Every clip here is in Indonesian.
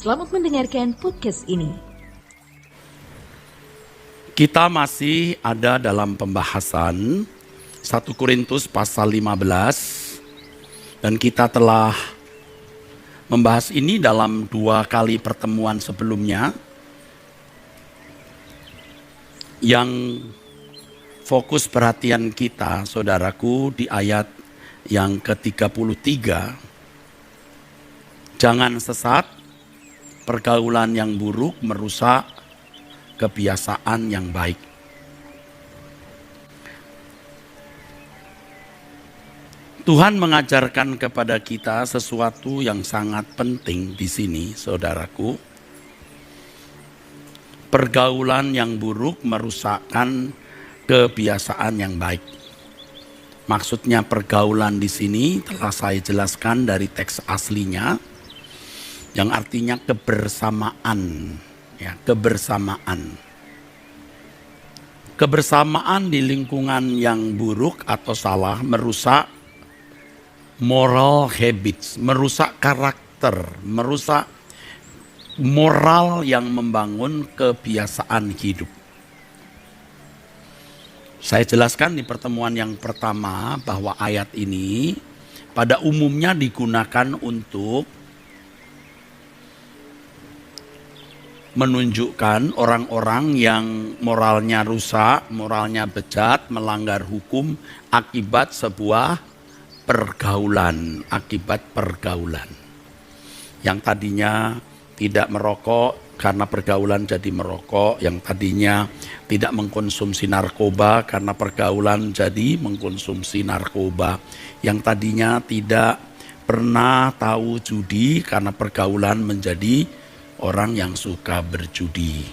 Selamat mendengarkan podcast ini. Kita masih ada dalam pembahasan 1 Korintus pasal 15 dan kita telah membahas ini dalam 2 kali pertemuan sebelumnya yang fokus perhatian kita, saudaraku, di ayat yang ke-33. Jangan sesat, pergaulan yang buruk merusak kebiasaan yang baik. Tuhan mengajarkan kepada kita sesuatu yang sangat penting di sini, saudaraku. Pergaulan yang buruk merusakkan kebiasaan yang baik. Maksudnya pergaulan di sini telah saya jelaskan dari teks aslinya, yang artinya kebersamaan. Ya, kebersamaan. Kebersamaan di lingkungan yang buruk atau salah merusak moral habits, merusak karakter, merusak moral yang membangun kebiasaan hidup. Saya jelaskan di pertemuan yang pertama bahwa ayat ini pada umumnya digunakan untuk menunjukkan orang-orang yang moralnya rusak, moralnya bejat, melanggar hukum akibat sebuah pergaulan, Yang tadinya tidak merokok karena pergaulan jadi merokok, yang tadinya tidak mengkonsumsi narkoba karena pergaulan jadi mengkonsumsi narkoba, yang tadinya tidak pernah tahu judi karena pergaulan menjadi orang yang suka berjudi,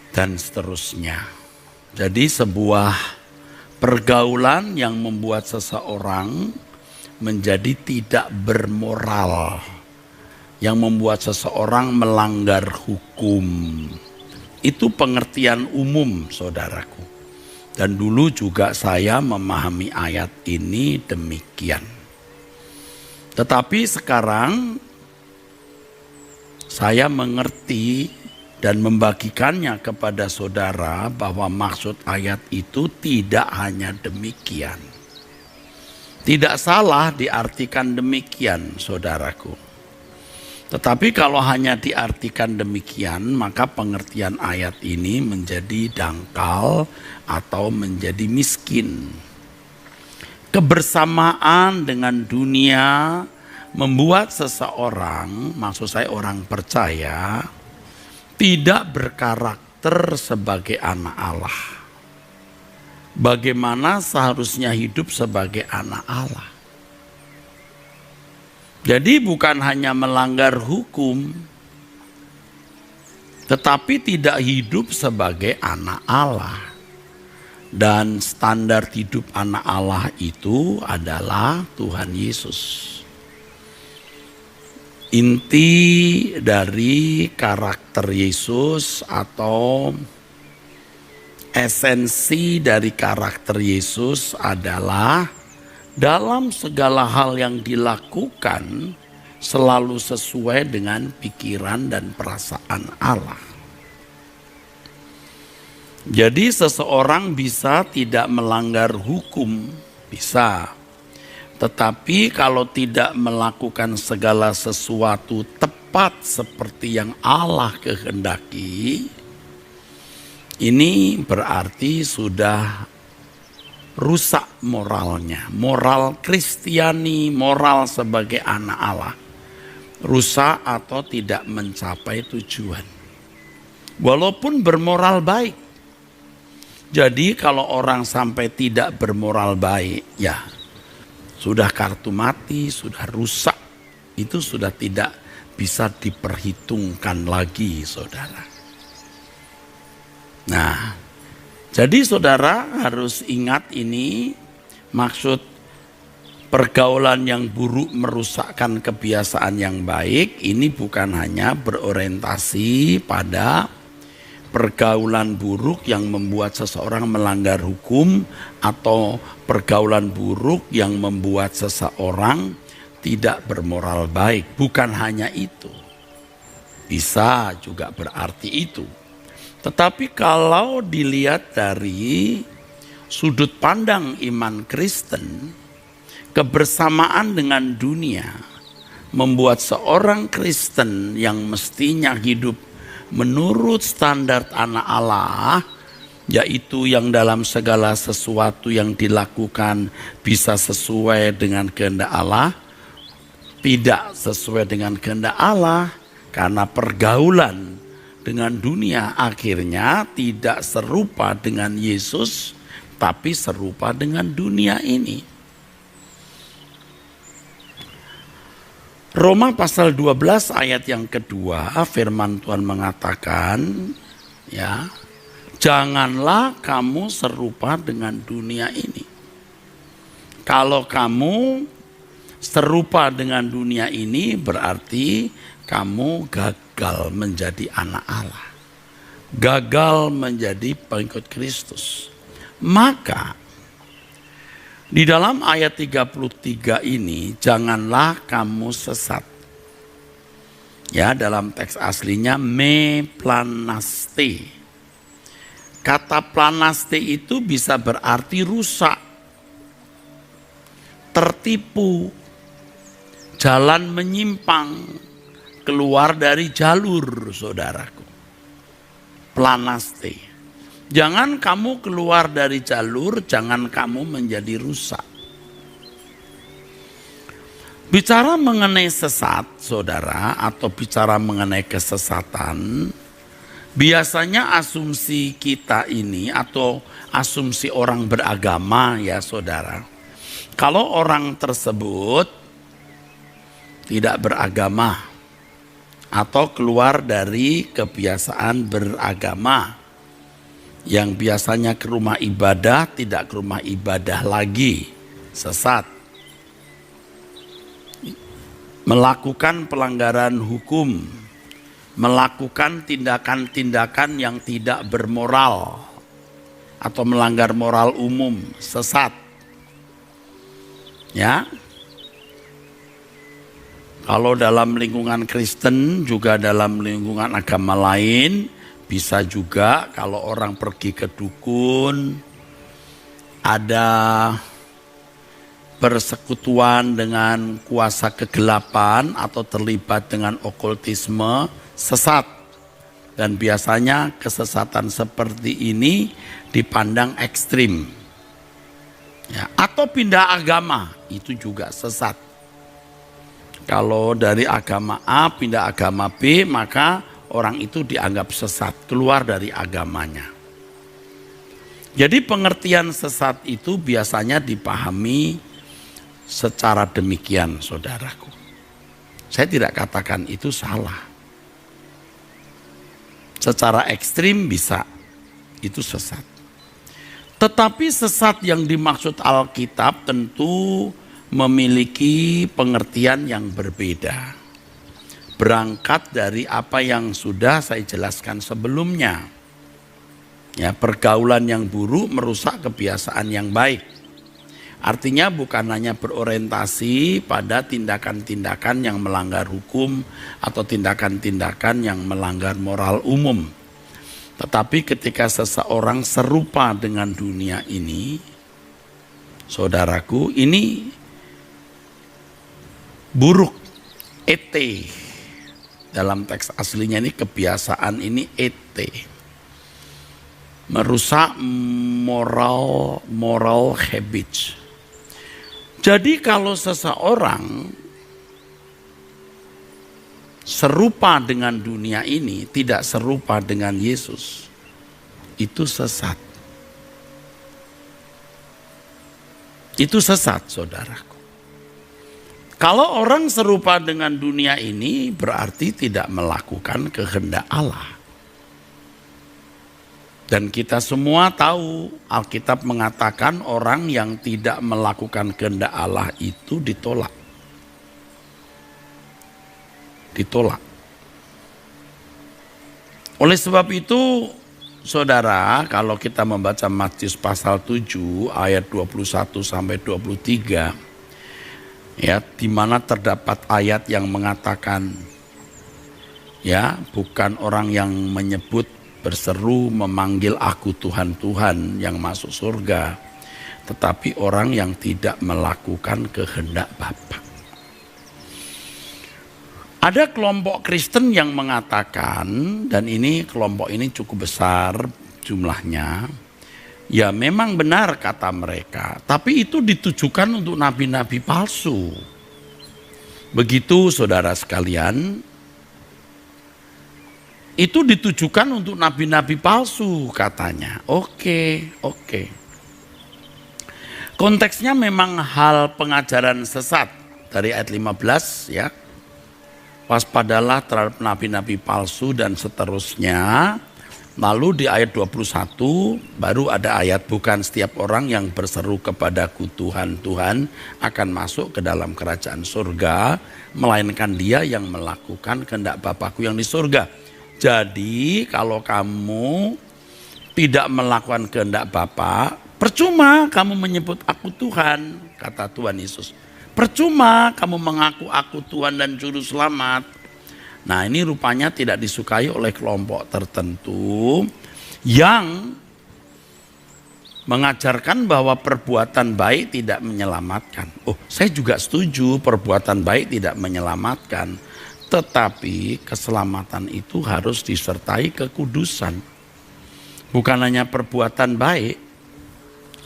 dan seterusnya. Jadi sebuah pergaulan yang membuat seseorang menjadi tidak bermoral, yang membuat seseorang melanggar hukum. Itu pengertian umum, saudaraku. Dan dulu juga saya memahami ayat ini demikian. Tetapi sekarang saya mengerti dan membagikannya kepada saudara bahwa maksud ayat itu tidak hanya demikian. Tidak salah diartikan demikian, saudaraku. Tetapi kalau hanya diartikan demikian, maka pengertian ayat ini menjadi dangkal atau menjadi miskin. Kebersamaan dengan dunia membuat seseorang, maksud saya orang percaya, tidak berkarakter sebagai anak Allah. Bagaimana seharusnya hidup sebagai anak Allah? Jadi bukan hanya melanggar hukum, tetapi tidak hidup sebagai anak Allah. Dan standar hidup anak Allah itu adalah Tuhan Yesus. Inti dari karakter Yesus atau esensi dari karakter Yesus adalah dalam segala hal yang dilakukan selalu sesuai dengan pikiran dan perasaan Allah. Jadi seseorang bisa tidak melanggar hukum, bisa. Tetapi kalau tidak melakukan segala sesuatu tepat seperti yang Allah kehendaki, ini berarti sudah rusak moralnya. Moral Kristiani, moral sebagai anak Allah, rusak atau tidak mencapai tujuan. Walaupun bermoral baik. Jadi kalau orang sampai tidak bermoral baik, ya sudah kartu mati, sudah rusak. Itu sudah tidak bisa diperhitungkan lagi, saudara. Nah, jadi saudara harus ingat ini, maksud pergaulan yang buruk merusakkan kebiasaan yang baik. Ini bukan hanya berorientasi pada pergaulan buruk yang membuat seseorang melanggar hukum atau pergaulan buruk yang membuat seseorang tidak bermoral baik. Bukan hanya itu. Bisa juga berarti itu. Tetapi kalau dilihat dari sudut pandang iman Kristen, kebersamaan dengan dunia membuat seorang Kristen yang mestinya hidup menurut standar anak Allah, yaitu yang dalam segala sesuatu yang dilakukan bisa sesuai dengan kehendak Allah, tidak sesuai dengan kehendak Allah, karena pergaulan dengan dunia akhirnya tidak serupa dengan Yesus, tapi serupa dengan dunia ini. Roma pasal 12 ayat yang kedua, firman Tuhan mengatakan, ya, janganlah kamu serupa dengan dunia ini. Kalau kamu serupa dengan dunia ini berarti kamu gagal menjadi anak Allah. Gagal menjadi pengikut Kristus. Maka di dalam ayat 33 ini janganlah kamu sesat. Ya, dalam teks aslinya me planaste. Kata planaste itu bisa berarti rusak, tertipu, jalan menyimpang, keluar dari jalur, saudaraku. Planaste. Jangan kamu keluar dari jalur, jangan kamu menjadi rusak. Bicara mengenai sesat, saudara, atau bicara mengenai kesesatan, biasanya asumsi kita ini atau asumsi orang beragama, ya saudara, kalau orang tersebut tidak beragama atau keluar dari kebiasaan beragama, yang biasanya ke rumah ibadah tidak ke rumah ibadah lagi, sesat. Melakukan pelanggaran hukum, melakukan tindakan-tindakan yang tidak bermoral atau melanggar moral umum, sesat. Ya. Kalau dalam lingkungan Kristen, juga dalam lingkungan agama lain, bisa juga kalau orang pergi ke dukun, ada persekutuan dengan kuasa kegelapan atau terlibat dengan okultisme, sesat. Dan biasanya kesesatan seperti ini dipandang ekstrim. Ya, atau pindah agama, itu juga sesat. Kalau dari agama A pindah agama B, maka orang itu dianggap sesat, keluar dari agamanya. Jadi pengertian sesat itu biasanya dipahami secara demikian, saudaraku. Saya tidak katakan itu salah. Secara ekstrim bisa, itu sesat. Tetapi sesat yang dimaksud Alkitab tentu memiliki pengertian yang berbeda. Berangkat dari apa yang sudah saya jelaskan sebelumnya. Ya, pergaulan yang buruk merusak kebiasaan yang baik. Artinya bukan hanya berorientasi pada tindakan-tindakan yang melanggar hukum atau tindakan-tindakan yang melanggar moral umum. Tetapi ketika seseorang serupa dengan dunia ini, saudaraku, ini buruk, ete. Dalam teks aslinya ini kebiasaan ini ete. Merusak moral habits. Jadi kalau seseorang serupa dengan dunia ini, tidak serupa dengan Yesus, itu sesat. Itu sesat, saudaraku. Kalau orang serupa dengan dunia ini berarti tidak melakukan kehendak Allah. Dan kita semua tahu Alkitab mengatakan orang yang tidak melakukan kehendak Allah itu ditolak. Ditolak. Oleh sebab itu, saudara, kalau kita membaca Matius pasal 7 ayat 21 sampai 23, Ya, di mana terdapat ayat yang mengatakan, ya, bukan orang yang menyebut, berseru, memanggil aku Tuhan, Tuhan yang masuk surga, tetapi orang yang tidak melakukan kehendak Bapa. Ada kelompok Kristen yang mengatakan, dan ini kelompok ini cukup besar jumlahnya, ya memang benar kata mereka, tapi itu ditujukan untuk nabi-nabi palsu. Begitu saudara sekalian, itu ditujukan untuk nabi-nabi palsu katanya. Oke. Konteksnya memang hal pengajaran sesat dari ayat 15 ya. Waspadalah terhadap nabi-nabi palsu dan seterusnya. Lalu di ayat 21 baru ada ayat, bukan setiap orang yang berseru kepadaku Tuhan, Tuhan akan masuk ke dalam kerajaan surga, melainkan dia yang melakukan kehendak Bapakku yang di surga. Jadi kalau kamu tidak melakukan kehendak Bapa, percuma kamu menyebut aku Tuhan, kata Tuhan Yesus. Percuma kamu mengaku aku Tuhan dan Juru Selamat. Nah, ini rupanya tidak disukai oleh kelompok tertentu yang mengajarkan bahwa perbuatan baik tidak menyelamatkan. Oh, saya juga setuju perbuatan baik tidak menyelamatkan. Tetapi keselamatan itu harus disertai kekudusan. Bukan hanya perbuatan baik.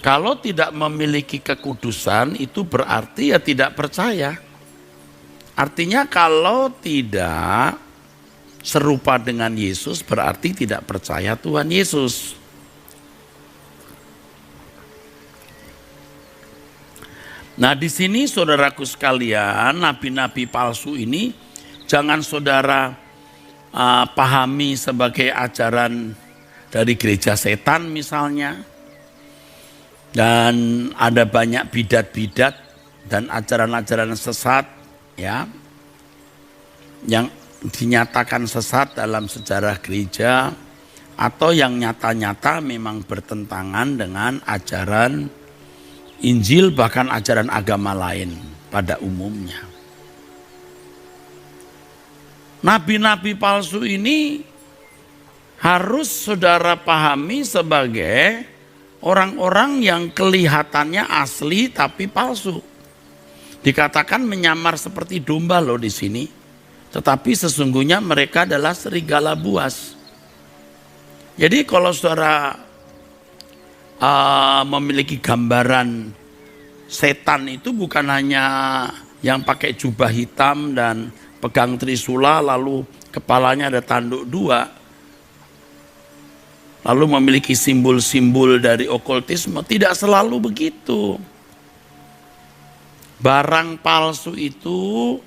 Kalau tidak memiliki kekudusan itu berarti ya tidak percaya. Artinya kalau tidak serupa dengan Yesus berarti tidak percaya Tuhan Yesus. Nah, di sini saudaraku sekalian, nabi-nabi palsu ini jangan saudara pahami sebagai ajaran dari gereja setan misalnya. Dan ada banyak bidat-bidat dan ajaran-ajaran sesat ya yang dinyatakan sesat dalam sejarah gereja atau yang nyata-nyata memang bertentangan dengan ajaran Injil bahkan ajaran agama lain pada umumnya. Nabi-nabi palsu ini harus saudara pahami sebagai orang-orang yang kelihatannya asli tapi palsu. Dikatakan menyamar seperti domba loh di sini. Tetapi sesungguhnya mereka adalah serigala buas. Jadi kalau saudara memiliki gambaran setan itu bukan hanya yang pakai jubah hitam dan pegang trisula lalu kepalanya ada tanduk dua. Lalu memiliki simbol-simbol dari okultisme. Tidak selalu begitu. Barang palsu itu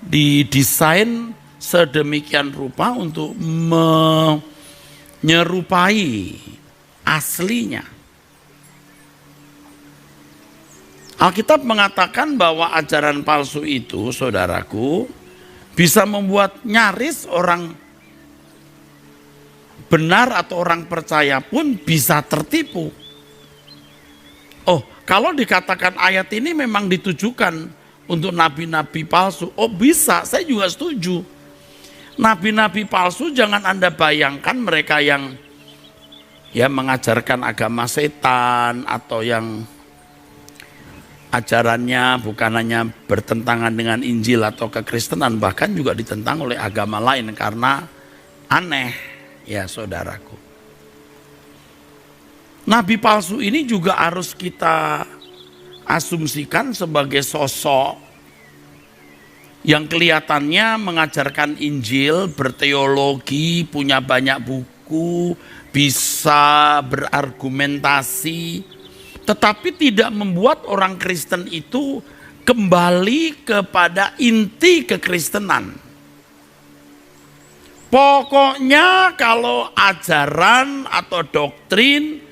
didesain sedemikian rupa untuk menyerupai aslinya. Alkitab mengatakan bahwa ajaran palsu itu, saudaraku, bisa membuat nyaris orang benar atau orang percaya pun bisa tertipu. Oh, kalau dikatakan ayat ini memang ditujukan untuk nabi-nabi palsu, oh bisa, saya juga setuju. Nabi-nabi palsu jangan Anda bayangkan mereka yang ya mengajarkan agama setan atau yang ajarannya bukan hanya bertentangan dengan Injil atau kekristenan, bahkan juga ditentang oleh agama lain karena aneh. Ya saudaraku, nabi palsu ini juga harus kita asumsikan sebagai sosok yang kelihatannya mengajarkan Injil, berteologi, punya banyak buku, bisa berargumentasi, tetapi tidak membuat orang Kristen itu kembali kepada inti kekristenan. Pokoknya kalau ajaran atau doktrin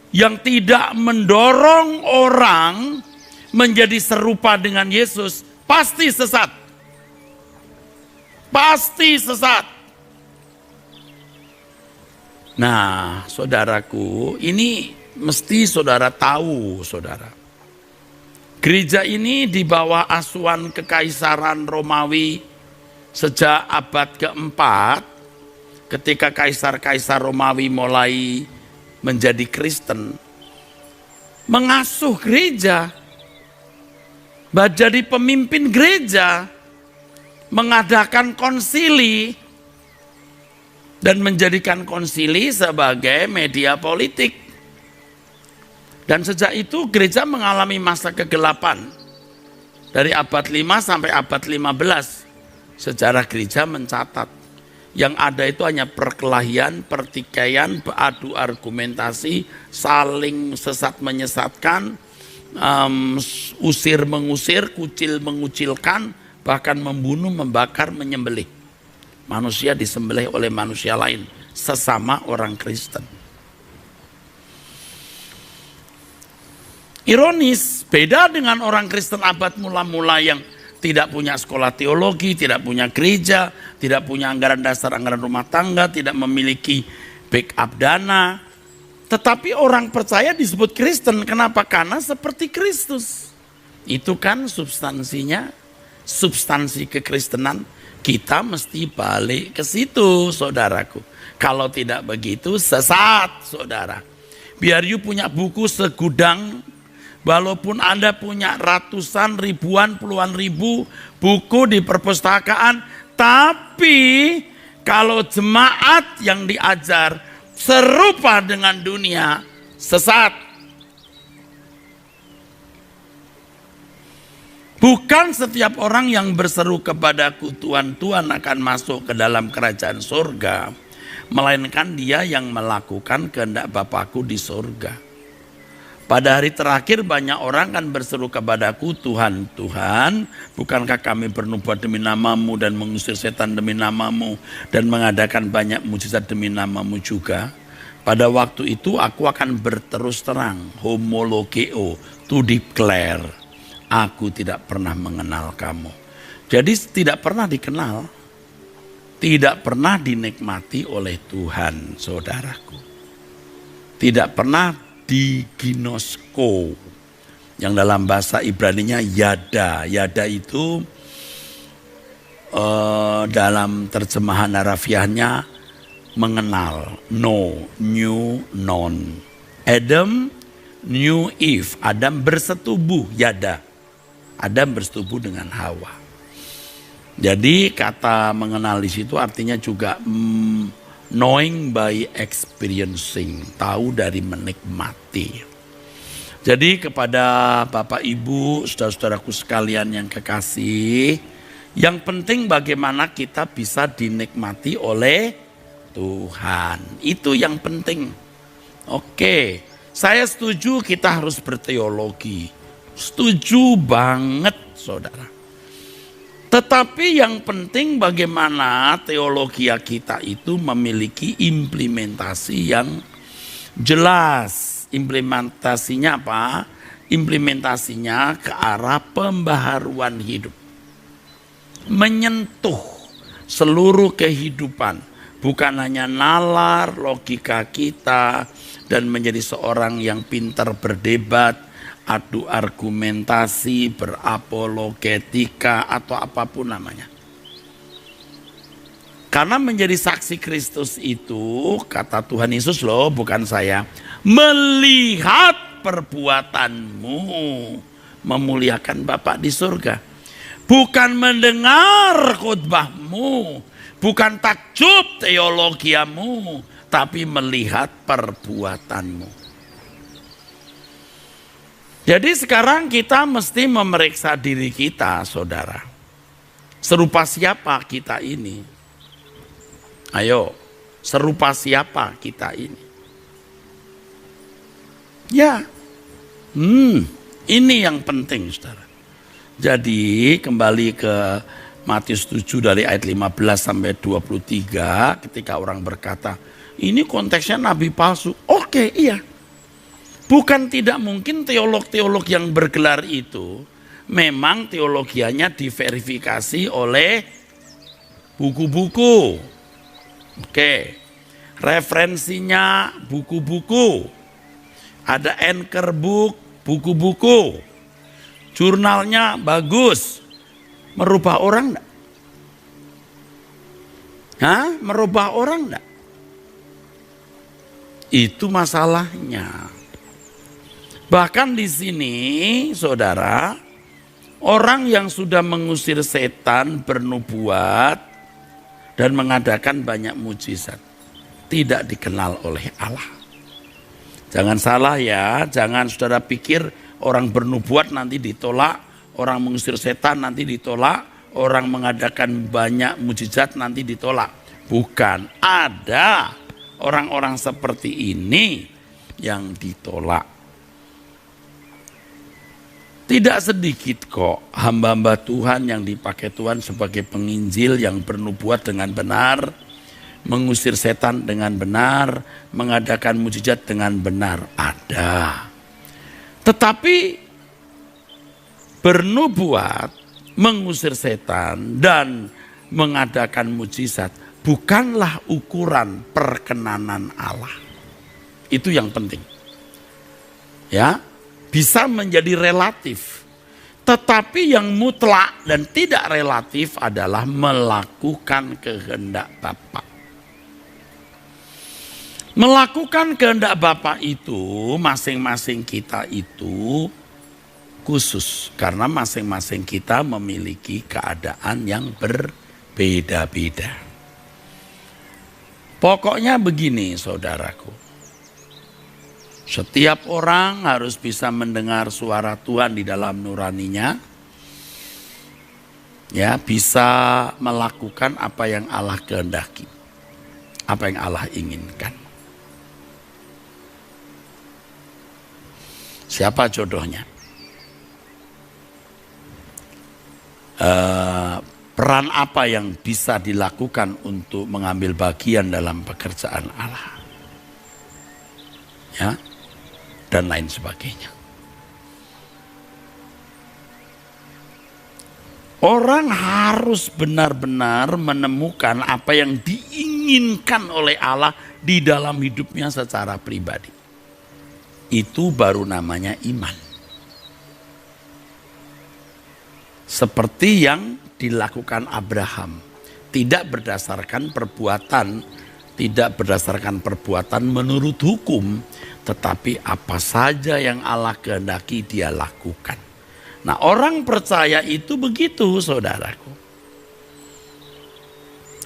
yang tidak mendorong orang menjadi serupa dengan Yesus, pasti sesat. Pasti sesat. Nah, saudaraku, ini mesti saudara tahu, saudara. Gereja ini di bawah asuhan Kekaisaran Romawi sejak abad keempat, ketika kaisar-kaisar Romawi mulai menjadi Kristen, mengasuh gereja, jadi pemimpin gereja, mengadakan konsili, dan menjadikan konsili sebagai media politik. Dan sejak itu gereja mengalami masa kegelapan. Dari abad 5 sampai abad 15, sejarah gereja mencatat. Yang ada itu hanya perkelahian, pertikaian, beradu argumentasi, saling sesat menyesatkan, usir mengusir, kucil mengucilkan, bahkan membunuh, membakar, menyembelih. Manusia disembelih oleh manusia lain, sesama orang Kristen. Ironis, beda dengan orang Kristen abad mula-mula yang tidak punya sekolah teologi, tidak punya gereja, tidak punya anggaran dasar, anggaran rumah tangga, tidak memiliki backup dana. Tetapi orang percaya disebut Kristen, kenapa? Karena seperti Kristus. Itu kan substansinya, substansi kekristenan. Kita mesti balik ke situ, saudaraku. Kalau tidak begitu, sesat, saudara. Biar you punya buku segudang, walaupun Anda punya ratusan, ribuan, puluhan ribu buku di perpustakaan, tapi kalau jemaat yang diajar serupa dengan dunia, sesat. Bukan setiap orang yang berseru kepadaku Tuhan, Tuhan akan masuk ke dalam kerajaan surga, melainkan dia yang melakukan kehendak Bapakku di surga. Pada hari terakhir banyak orang kan berseru kepadaku, Tuhan, Tuhan, bukankah kami bernubuat demi namamu dan mengusir setan demi namamu dan mengadakan banyak mujizat demi namamu juga? Pada waktu itu aku akan berterus terang, homologeo, to declare, aku tidak pernah mengenal kamu. Jadi tidak pernah dikenal, tidak pernah dinikmati oleh Tuhan, saudaraku. Tidak pernah diginosko, yang dalam bahasa Ibraninya yada. Yada itu dalam terjemahan harafiahnya mengenal, know, knew, known. Adam knew Eve, Adam bersetubuh, yada. Adam bersetubuh dengan Hawa. Jadi kata mengenal di situ artinya juga knowing by experiencing, tahu dari menikmati. Jadi kepada Bapak Ibu, saudara-saudaraku sekalian yang kekasih, yang penting bagaimana kita bisa dinikmati oleh Tuhan. Itu yang penting. Oke, saya setuju kita harus berteologi. Setuju banget, saudara. Tetapi yang penting bagaimana teologi kita itu memiliki implementasi yang jelas. Implementasinya apa? Implementasinya ke arah pembaharuan hidup. Menyentuh seluruh kehidupan. Bukan hanya nalar logika kita dan menjadi seorang yang pintar berdebat, adu argumentasi, berapologetika, atau apapun namanya. Karena menjadi saksi Kristus itu, kata Tuhan Yesus loh, bukan saya, melihat perbuatanmu memuliakan Bapa di surga. Bukan mendengar khotbahmu, bukan takjub teologiamu, tapi melihat perbuatanmu. Jadi sekarang kita mesti memeriksa diri kita, saudara. Serupa siapa kita ini? Ayo, serupa siapa kita ini? Ya, ini yang penting, saudara. Jadi kembali ke Matius 7 dari ayat 15 sampai 23, ketika orang berkata, ini konteksnya nabi palsu. Oke, iya. Bukan tidak mungkin teolog-teolog yang bergelar itu memang teologianya diverifikasi oleh buku-buku. Oke, referensinya buku-buku. Ada anchor book, buku-buku. jurnalnya bagus. Merubah orang enggak? Hah? Merubah orang enggak? Itu masalahnya. Bahkan di sini, saudara, orang yang sudah mengusir setan, bernubuat, dan mengadakan banyak mujizat, tidak dikenal oleh Allah. Jangan salah ya, jangan saudara pikir orang bernubuat nanti ditolak, orang mengusir setan nanti ditolak, orang mengadakan banyak mujizat nanti ditolak. Bukan, ada orang-orang seperti ini yang ditolak. Tidak sedikit kok hamba-hamba Tuhan yang dipakai Tuhan sebagai penginjil yang bernubuat dengan benar, mengusir setan dengan benar, mengadakan mujizat dengan benar. Ada. Tetapi bernubuat, mengusir setan, dan mengadakan mujizat bukanlah ukuran perkenanan Allah. Itu yang penting. Ya, bisa menjadi relatif. Tetapi yang mutlak dan tidak relatif adalah melakukan kehendak Bapa. Melakukan kehendak Bapa itu, masing-masing kita itu khusus. Karena masing-masing kita memiliki keadaan yang berbeda-beda. Pokoknya begini saudaraku. Setiap orang harus bisa mendengar suara Tuhan di dalam nuraninya. Ya, bisa melakukan apa yang Allah kehendaki. Apa yang Allah inginkan. Siapa jodohnya? Peran apa yang bisa dilakukan untuk mengambil bagian dalam pekerjaan Allah? Ya, dan lain sebagainya. Orang harus benar-benar menemukan apa yang diinginkan oleh Allah di dalam hidupnya secara pribadi. Itu baru namanya iman. Seperti yang dilakukan Abraham, tidak berdasarkan perbuatan menurut hukum, tetapi apa saja yang Allah kehendaki dia lakukan. Nah, orang percaya itu begitu, saudaraku.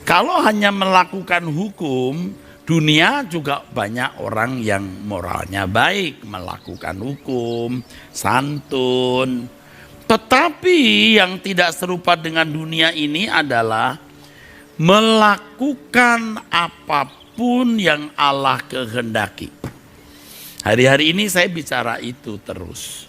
Kalau hanya melakukan hukum, dunia juga banyak orang yang moralnya baik, melakukan hukum, santun. Tetapi yang tidak serupa dengan dunia ini adalah melakukan apapun yang Allah kehendaki. Hari-hari ini saya bicara itu terus.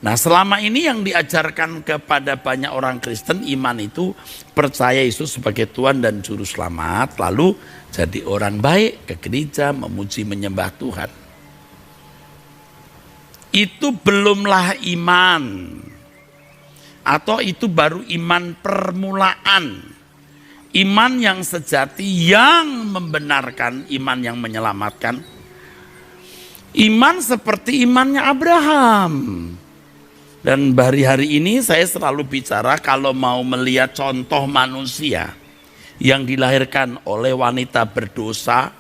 Nah, selama ini yang diajarkan kepada banyak orang Kristen, iman itu percaya Yesus sebagai Tuhan dan Juru Selamat, lalu jadi orang baik, ke gereja, memuji menyembah Tuhan. Itu belumlah iman. Atau itu baru iman permulaan. Iman yang sejati yang membenarkan, iman yang menyelamatkan. Iman seperti imannya Abraham. Dan hari-hari ini saya selalu bicara kalau mau melihat contoh manusia yang dilahirkan oleh wanita berdosa,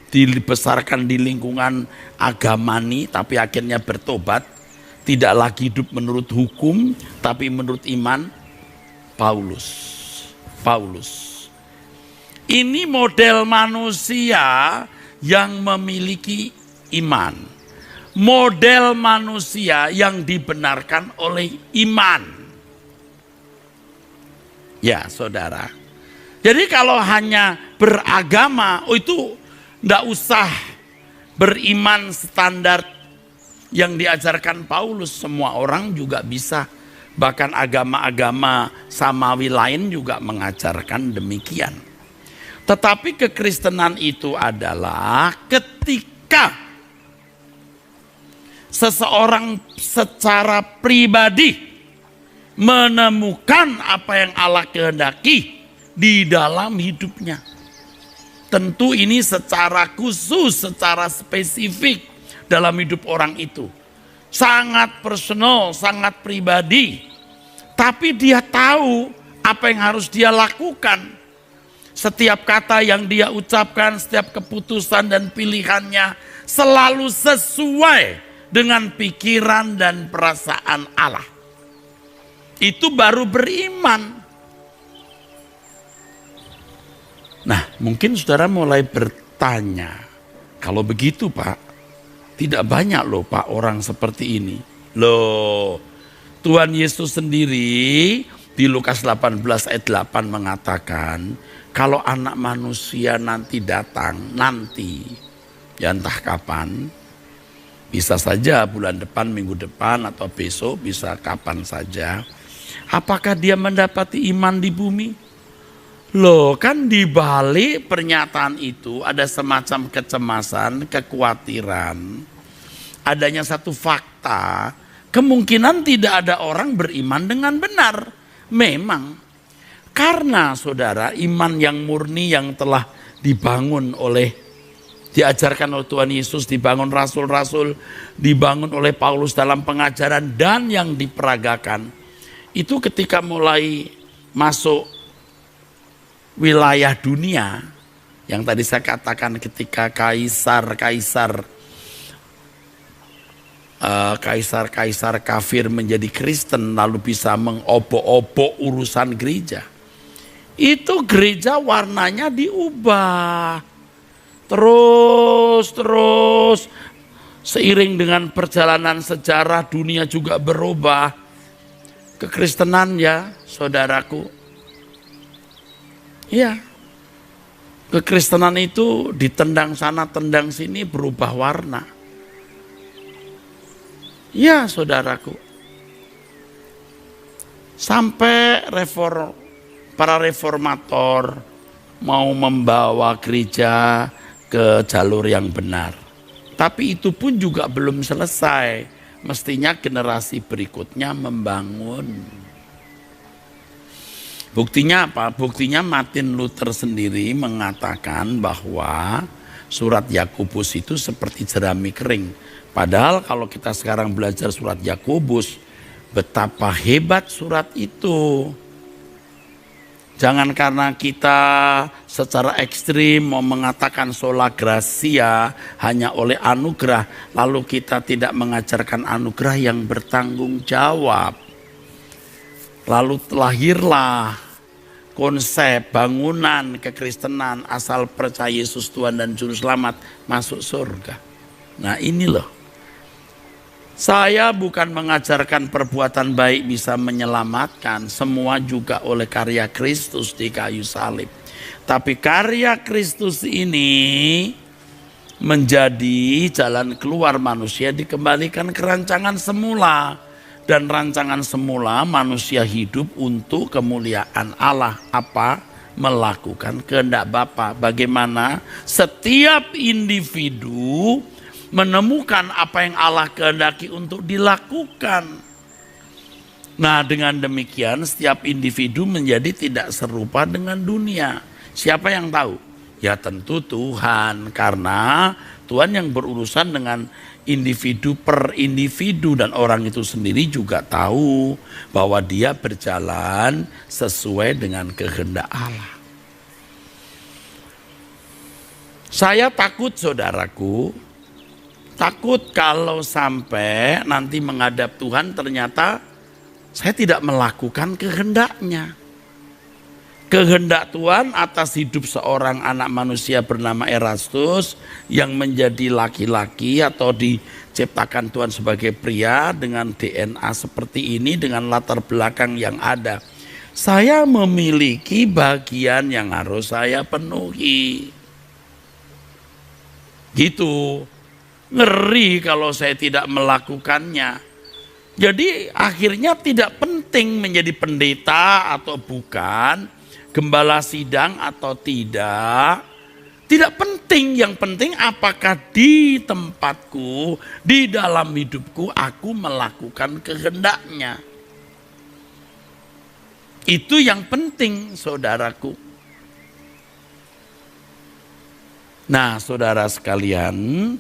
dibesarkan di lingkungan agamani tapi akhirnya bertobat, tidak lagi hidup menurut hukum tapi menurut iman, Paulus. Ini model manusia yang memiliki iman. Model manusia yang dibenarkan oleh iman. Ya, saudara. Jadi kalau hanya beragama, itu enggak usah beriman standar yang diajarkan Paulus. Semua orang juga bisa. Bahkan agama-agama samawi lain juga mengajarkan demikian. Tetapi kekristenan itu adalah ketika seseorang secara pribadi menemukan apa yang Allah kehendaki di dalam hidupnya. Tentu ini secara khusus, secara spesifik dalam hidup orang itu. sangat personal, sangat pribadi. Tapi dia tahu apa yang harus dia lakukan. Setiap kata yang dia ucapkan, setiap keputusan dan pilihannya selalu sesuai dengan pikiran dan perasaan Allah. Itu baru beriman. Nah, mungkin saudara mulai bertanya, kalau begitu Pak, tidak banyak loh Pak orang seperti ini. Loh, Tuhan Yesus sendiri di Lukas 18 ayat 8 mengatakan, kalau anak manusia nanti datang, ya entah kapan, bisa saja bulan depan, minggu depan, atau besok, bisa kapan saja. Apakah dia mendapati iman di bumi? Loh, kan di balik pernyataan itu ada semacam kecemasan, kekhawatiran. Adanya satu fakta, kemungkinan tidak ada orang beriman dengan benar. Memang, karena saudara, iman yang murni yang telah dibangun diajarkan oleh Tuhan Yesus, dibangun rasul-rasul, dibangun oleh Paulus dalam pengajaran dan yang diperagakan. Itu ketika mulai masuk wilayah dunia, yang tadi saya katakan ketika kaisar kafir menjadi Kristen lalu bisa mengobok-obok urusan gereja. Itu gereja warnanya diubah. Terus seiring dengan perjalanan sejarah dunia juga berubah. Kekristenan ya saudaraku. Ya, kekristenan itu ditendang sana tendang sini berubah warna. Ya saudaraku. Sampai para reformator mau membawa gereja ke jalur yang benar. Tapi itu pun juga belum selesai. Mestinya generasi berikutnya membangun. Buktinya apa? Buktinya Martin Luther sendiri mengatakan bahwa surat Yakobus itu seperti jerami kering. Padahal kalau kita sekarang belajar surat Yakobus, betapa hebat surat itu. Jangan karena kita secara ekstrim mau mengatakan sola gratia hanya oleh anugerah, lalu kita tidak mengajarkan anugerah yang bertanggung jawab. Lalu lahirlah konsep bangunan kekristenan asal percaya Yesus Tuhan dan Juru Selamat masuk surga. Nah ini loh. Saya bukan mengajarkan perbuatan baik bisa menyelamatkan, semua juga oleh karya Kristus di kayu salib. Tapi karya Kristus ini menjadi jalan keluar manusia dikembalikan ke rancangan semula. Dan rancangan semula manusia hidup untuk kemuliaan Allah. Apa? Melakukan kehendak Bapa. Bagaimana setiap individu menemukan apa yang Allah kehendaki untuk dilakukan. Nah, dengan demikian setiap individu menjadi tidak serupa dengan dunia. Siapa yang tahu? Ya tentu Tuhan, karena Tuhan yang berurusan dengan individu per individu, dan orang itu sendiri juga tahu bahwa dia berjalan sesuai dengan kehendak Allah. Saya takut saudaraku, takut kalau sampai nanti menghadap Tuhan ternyata saya tidak melakukan kehendaknya. Kehendak Tuhan atas hidup seorang anak manusia bernama Erastus yang menjadi laki-laki atau diciptakan Tuhan sebagai pria dengan DNA seperti ini, dengan latar belakang yang ada. Saya memiliki bagian yang harus saya penuhi. Gitu. Ngeri kalau saya tidak melakukannya. Jadi akhirnya tidak penting menjadi pendeta atau bukan, gembala sidang atau tidak. Tidak penting, yang penting apakah di tempatku, di dalam hidupku aku melakukan kehendaknya. Itu yang penting saudaraku. Nah saudara sekalian,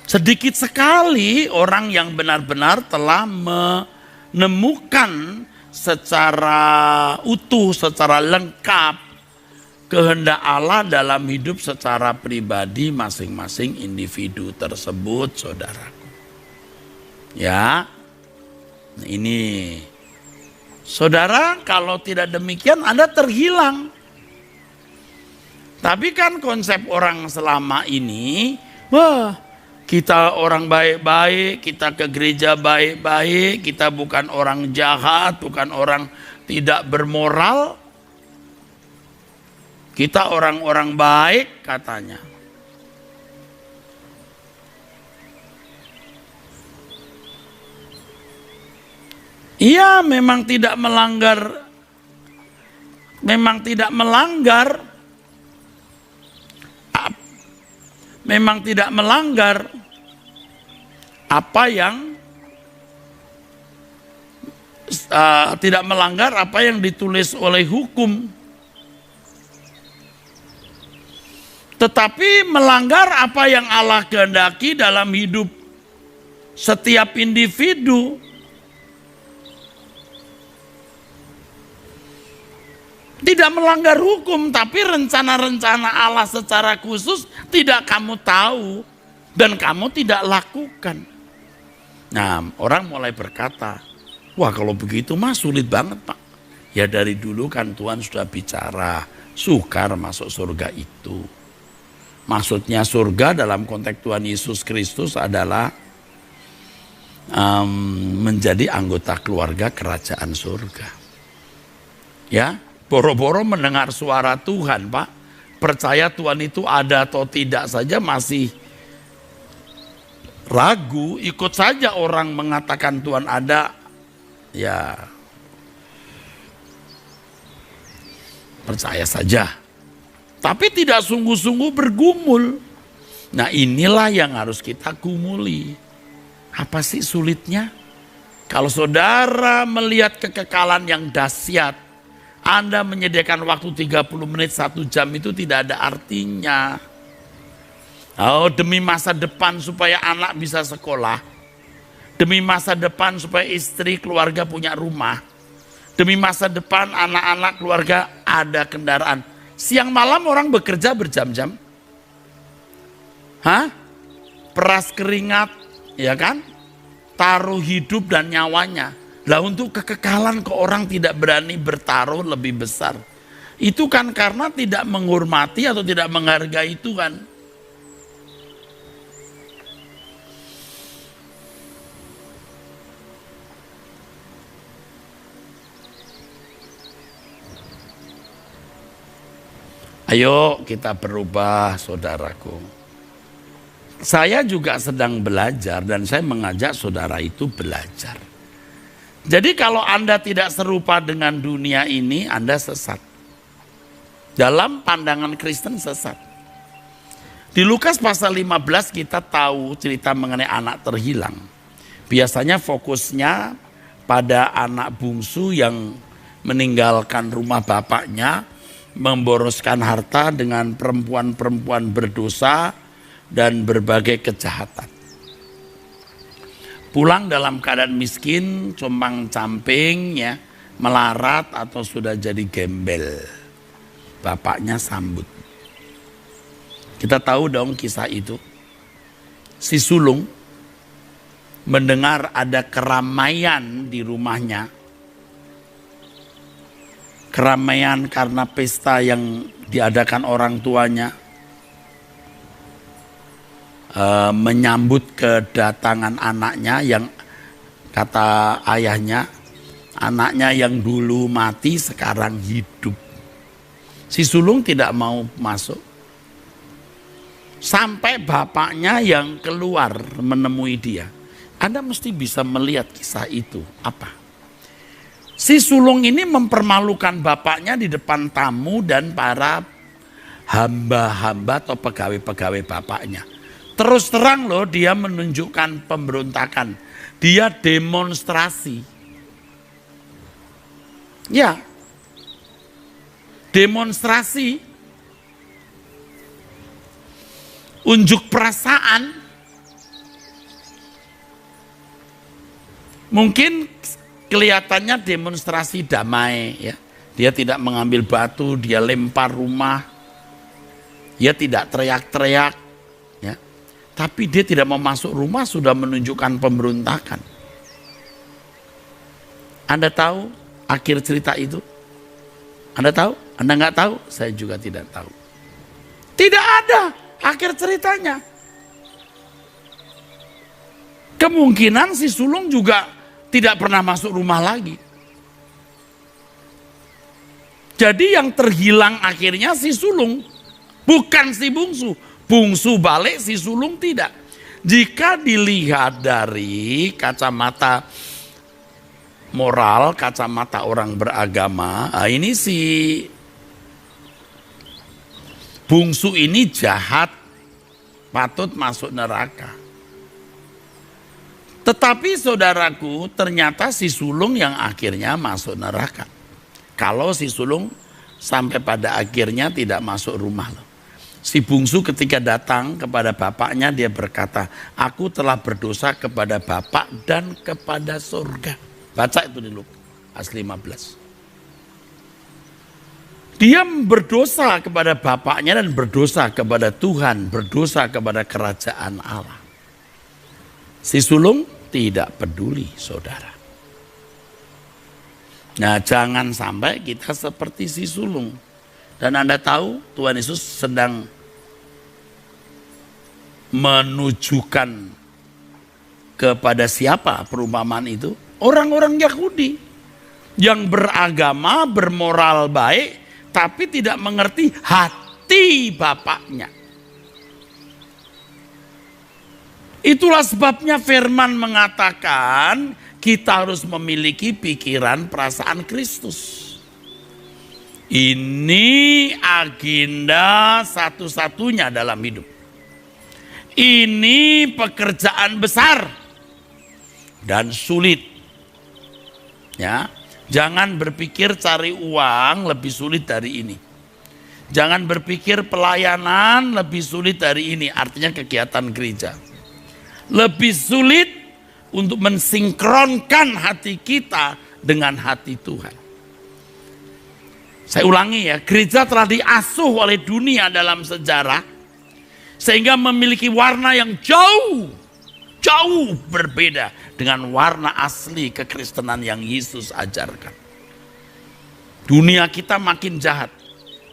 Sedikit sekali orang yang benar-benar telah menemukan secara utuh, secara lengkap kehendak Allah dalam hidup secara pribadi masing-masing individu tersebut, saudaraku. Ya, ini saudara, kalau tidak demikian Anda terhilang. Tapi kan konsep orang selama ini, wah, kita orang baik-baik, kita ke gereja baik-baik, kita bukan orang jahat, bukan orang tidak bermoral. Kita orang-orang baik katanya. Iya, memang tidak melanggar apa yang ditulis oleh hukum, tetapi melanggar apa yang Allah kehendaki dalam hidup setiap individu. Tidak melanggar hukum, tapi rencana-rencana Allah secara khusus tidak kamu tahu dan kamu tidak lakukan. Nah, orang mulai berkata, wah kalau begitu mah sulit banget Pak. Ya dari dulu kan Tuhan sudah bicara, sukar masuk surga itu. Maksudnya surga dalam konteks Tuhan Yesus Kristus adalah menjadi anggota keluarga kerajaan surga. Ya, boro-boro mendengar suara Tuhan, Pak. Percaya Tuhan itu ada atau tidak saja masih ragu, ikut saja orang mengatakan Tuhan ada, ya percaya saja. Tapi tidak sungguh-sungguh bergumul. Nah inilah yang harus kita gumuli. Apa sih sulitnya? Kalau saudara melihat kekekalan yang dahsyat, Anda menyediakan waktu 30 menit, 1 jam itu tidak ada artinya. Oh, demi masa depan supaya anak bisa sekolah. Demi masa depan supaya istri keluarga punya rumah. Demi masa depan anak-anak keluarga ada kendaraan. Siang malam orang bekerja berjam-jam. Peras keringat, ya kan? Taruh hidup dan nyawanya. Lah untuk kekekalan kok orang tidak berani bertaruh lebih besar. Itu kan karena tidak menghormati atau tidak menghargai Tuhan. Ayo kita berubah, saudaraku. Saya juga sedang belajar dan saya mengajak saudara itu belajar. Jadi kalau Anda tidak serupa dengan dunia ini, Anda sesat. Dalam pandangan Kristen sesat. Di Lukas pasal 15 kita tahu cerita mengenai anak terhilang. Biasanya fokusnya pada anak bungsu yang meninggalkan rumah bapaknya, memboroskan harta dengan perempuan-perempuan berdosa dan berbagai kejahatan. Pulang dalam keadaan miskin, compang-camping, ya, melarat atau sudah jadi gembel. Bapaknya sambut. Kita tahu dong kisah itu. Si sulung mendengar ada keramaian di rumahnya. Keramaian karena pesta yang diadakan orang tuanya. Menyambut kedatangan anaknya yang kata ayahnya, anaknya yang dulu mati sekarang hidup. Si sulung tidak mau masuk. Sampai bapaknya yang keluar menemui dia. Anda mesti bisa melihat kisah itu. Apa? Si sulung ini mempermalukan bapaknya di depan tamu dan para hamba-hamba atau pegawai-pegawai bapaknya. Terus terang loh dia menunjukkan pemberontakan. Dia demonstrasi. Ya. Demonstrasi. Unjuk perasaan. Mungkin kelihatannya demonstrasi damai ya. Dia tidak mengambil batu, dia lempar rumah. Dia tidak teriak-teriak ya. Tapi dia tidak mau masuk rumah sudah menunjukkan pemberontakan. Anda tahu akhir cerita itu? Anda tahu? Anda nggak tahu? Saya juga tidak tahu. Tidak ada akhir ceritanya. Kemungkinan si sulung juga tidak pernah masuk rumah lagi. Jadi yang terhilang akhirnya si sulung, bukan si bungsu. Bungsu balik, si sulung tidak. Jika dilihat dari kacamata moral, kacamata orang beragama, ini si bungsu ini jahat, patut masuk neraka. Tetapi saudaraku, ternyata si sulung yang akhirnya masuk neraka. Kalau si sulung sampai pada akhirnya tidak masuk rumah loh. Si bungsu ketika datang kepada bapaknya dia berkata, aku telah berdosa kepada bapak dan kepada surga. Baca itu di Lukas 15. Dia berdosa kepada bapaknya dan berdosa kepada Tuhan, berdosa kepada kerajaan Allah. Si sulung tidak peduli, saudara. Nah, jangan sampai kita seperti si sulung. Dan Anda tahu Tuhan Yesus sedang menunjukkan kepada siapa perumpamaan itu? Orang-orang Yahudi yang beragama, bermoral baik, tapi tidak mengerti hati bapaknya. Itulah sebabnya firman mengatakan kita harus memiliki pikiran perasaan Kristus. Ini agenda satu-satunya dalam hidup. Ini pekerjaan besar dan sulit. Ya, jangan berpikir cari uang lebih sulit dari ini. Jangan berpikir pelayanan lebih sulit dari ini, artinya kegiatan gereja. Lebih sulit untuk mensinkronkan hati kita dengan hati Tuhan. Saya ulangi ya, gereja telah diasuh oleh dunia dalam sejarah sehingga memiliki warna yang jauh berbeda dengan warna asli kekristenan yang Yesus ajarkan. Dunia kita makin jahat.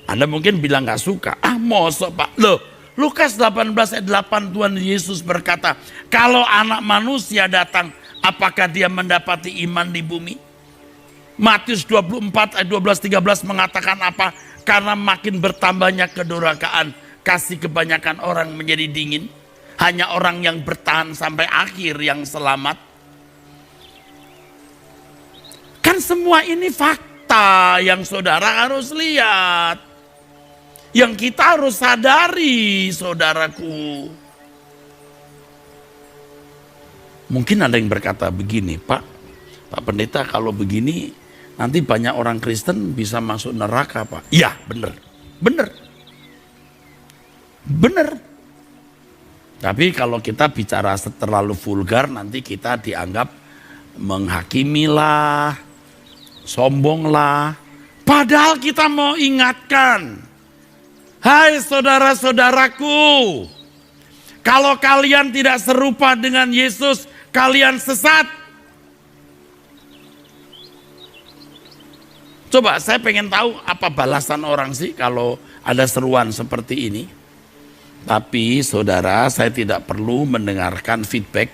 Anda mungkin bilang gak suka. Mosok Pak? Loh, Lukas 18 ayat 8 Tuhan Yesus berkata, kalau anak manusia datang, apakah dia mendapati iman di bumi? Matius 24 ayat 12-13 mengatakan apa? Karena makin bertambahnya kedurhakaan, kasih kebanyakan orang menjadi dingin. Hanya orang yang bertahan sampai akhir yang selamat. Kan semua ini fakta yang saudara harus lihat. Yang kita harus sadari, saudaraku. Mungkin ada yang berkata begini, Pak Pendeta, kalau begini nanti banyak orang Kristen bisa masuk neraka, Pak. Iya, benar. Tapi kalau kita bicara terlalu vulgar, nanti kita dianggap menghakimilah, sombonglah. Padahal kita mau ingatkan, hai saudara-saudaraku, kalau kalian tidak serupa dengan Yesus, kalian sesat. Coba saya pengen tahu apa balasan orang sih kalau ada seruan seperti ini. Tapi saudara, saya tidak perlu mendengarkan feedback.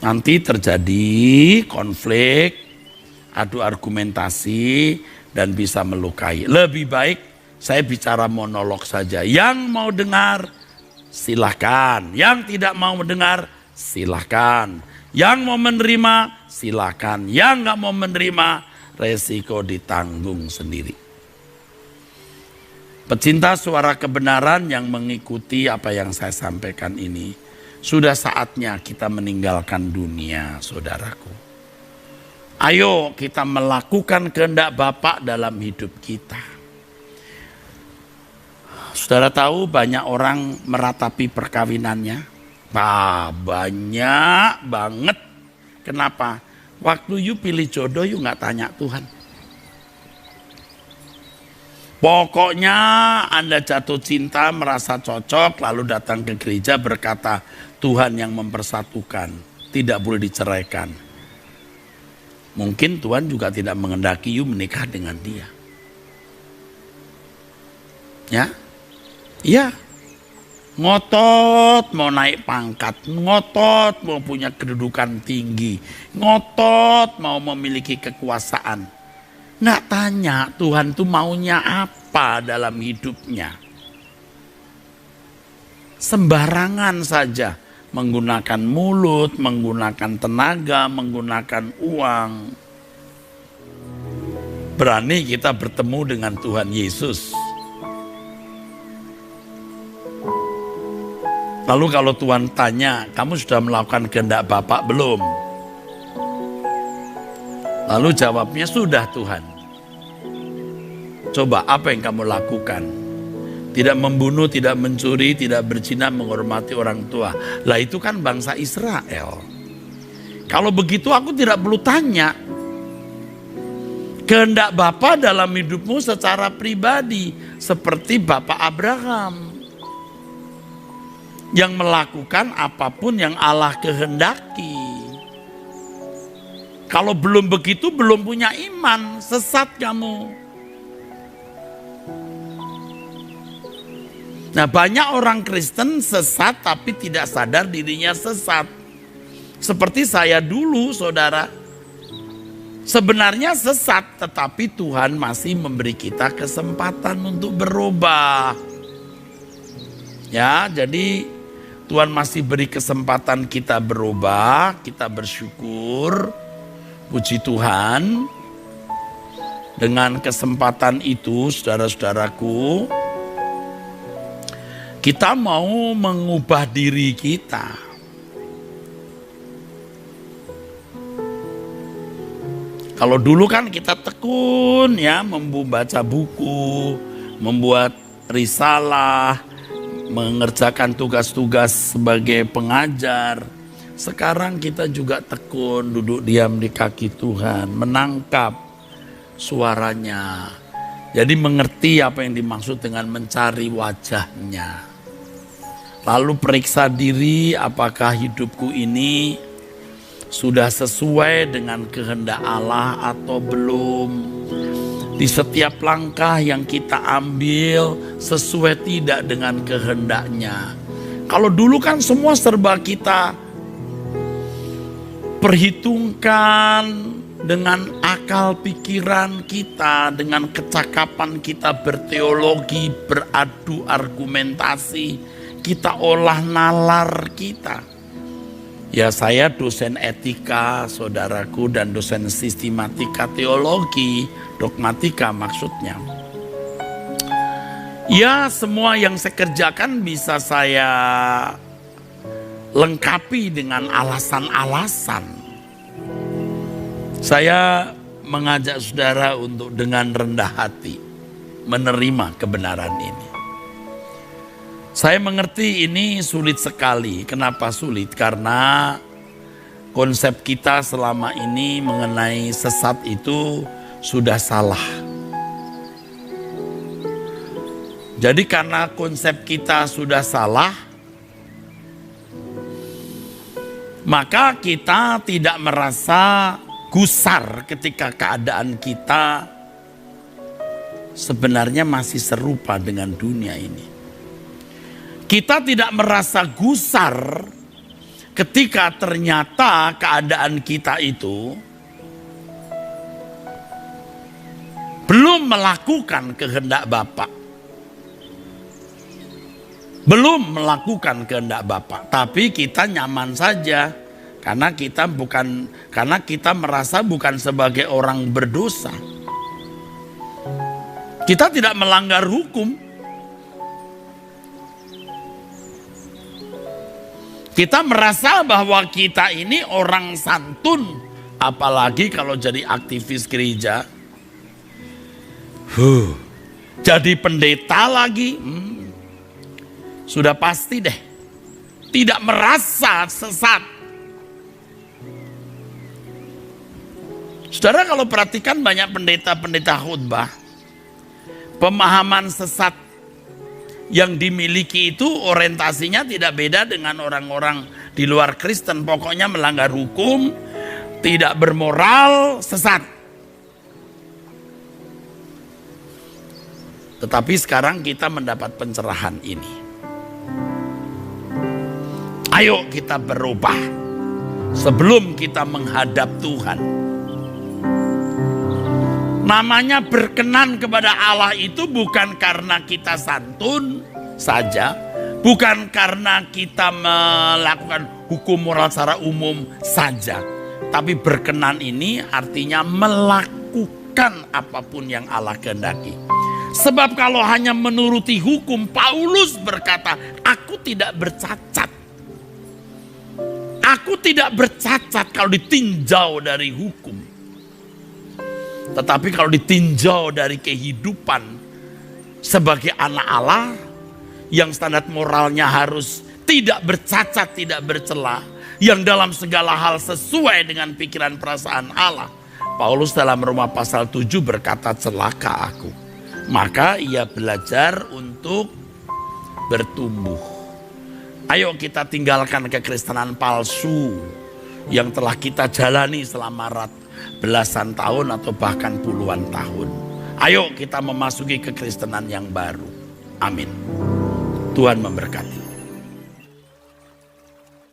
Nanti terjadi konflik, adu argumentasi, dan bisa melukai. Lebih baik saya bicara monolog saja. Yang mau dengar, silahkan. Yang tidak mau mendengar, silahkan. Yang mau menerima, silahkan. Yang nggak mau menerima, resiko ditanggung sendiri. Pecinta suara kebenaran yang mengikuti apa yang saya sampaikan ini, sudah saatnya kita meninggalkan dunia, saudaraku. Ayo kita melakukan kehendak Bapa dalam hidup kita. Saudara tahu banyak orang meratapi perkawinannya? Banyak banget Kenapa? Waktu you pilih jodoh, you nggak tanya Tuhan. Pokoknya Anda jatuh cinta, merasa cocok, lalu datang ke gereja berkata, Tuhan yang mempersatukan, tidak boleh diceraikan. Mungkin Tuhan juga tidak menghendaki you menikah dengan dia. Ya, iya. Ngotot mau naik pangkat, ngotot mau punya kedudukan tinggi, ngotot mau memiliki kekuasaan. Nggak tanya Tuhan tuh maunya apa dalam hidupnya. Sembarangan saja menggunakan mulut, menggunakan tenaga, menggunakan uang. Berani kita bertemu dengan Tuhan Yesus. Lalu kalau Tuhan tanya, kamu sudah melakukan kehendak Bapa belum? Lalu jawabnya, sudah Tuhan. Coba apa yang kamu lakukan? Tidak membunuh, tidak mencuri, tidak berzina, menghormati orang tua. Lah itu kan bangsa Israel. Kalau begitu aku tidak perlu tanya. Kehendak Bapa dalam hidupmu secara pribadi. Seperti Bapak Abraham. Yang melakukan apapun yang Allah kehendaki. Kalau belum begitu, belum punya iman, sesat kamu. Nah, banyak orang Kristen sesat tapi tidak sadar dirinya sesat. Seperti saya dulu, saudara. Sebenarnya sesat, tetapi Tuhan masih memberi kita kesempatan untuk berubah. Ya, jadi Tuhan masih beri kesempatan kita berubah, kita bersyukur, puji Tuhan. Dengan kesempatan itu, saudara-saudaraku, kita mau mengubah diri kita. Kalau dulu kan kita tekun ya, membaca buku, membuat risalah, mengerjakan tugas-tugas sebagai pengajar. Sekarang kita juga tekun duduk diam di kaki Tuhan, menangkap suaranya. Jadi mengerti apa yang dimaksud dengan mencari wajahnya. Lalu periksa diri, apakah hidupku ini sudah sesuai dengan kehendak Allah atau belum. Di setiap langkah yang kita ambil sesuai tidak dengan kehendaknya. Kalau dulu kan semua serba kita perhitungkan dengan akal pikiran kita, dengan kecakapan kita berteologi, beradu argumentasi, kita olah nalar kita. Ya, saya dosen etika, saudaraku, dan dosen sistematika teologi, dogmatika maksudnya. Ya, semua yang saya kerjakan bisa saya lengkapi dengan alasan-alasan. Saya mengajak saudara untuk dengan rendah hati menerima kebenaran ini. Saya mengerti ini sulit sekali. Kenapa sulit? Karena konsep kita selama ini mengenai sesat itu sudah salah. Jadi karena konsep kita sudah salah, maka kita tidak merasa gusar ketika keadaan kita sebenarnya masih serupa dengan dunia ini. Kita tidak merasa gusar ketika ternyata keadaan kita itu belum melakukan kehendak Bapa. Belum melakukan kehendak Bapa, tapi kita nyaman saja karena kita merasa bukan sebagai orang berdosa. Kita tidak melanggar hukum. Kita merasa bahwa kita ini orang santun, apalagi kalau jadi aktivis gereja. Jadi pendeta lagi, sudah pasti deh, tidak merasa sesat. Saudara kalau perhatikan banyak pendeta-pendeta khotbah, pemahaman sesat yang dimiliki itu orientasinya tidak beda dengan orang-orang di luar Kristen. Pokoknya melanggar hukum, tidak bermoral, sesat. Tetapi sekarang kita mendapat pencerahan ini. Ayo kita berubah sebelum kita menghadap Tuhan. Namanya berkenan kepada Allah itu bukan karena kita santun saja, bukan karena kita melakukan hukum moral secara umum saja. Tapi berkenan ini artinya melakukan apapun yang Allah kehendaki. Sebab kalau hanya menuruti hukum, Paulus berkata, aku tidak bercacat. Aku tidak bercacat kalau ditinjau dari hukum. Tetapi kalau ditinjau dari kehidupan sebagai anak Allah yang standar moralnya harus tidak bercacat, tidak bercela, yang dalam segala hal sesuai dengan pikiran perasaan Allah. Paulus dalam Roma pasal 7 berkata, celaka aku. Maka ia belajar untuk bertumbuh. Ayo kita tinggalkan kekristenan palsu yang telah kita jalani selama belasan tahun atau bahkan puluhan tahun. Ayo kita memasuki kekristenan yang baru. Amin. Tuhan memberkati.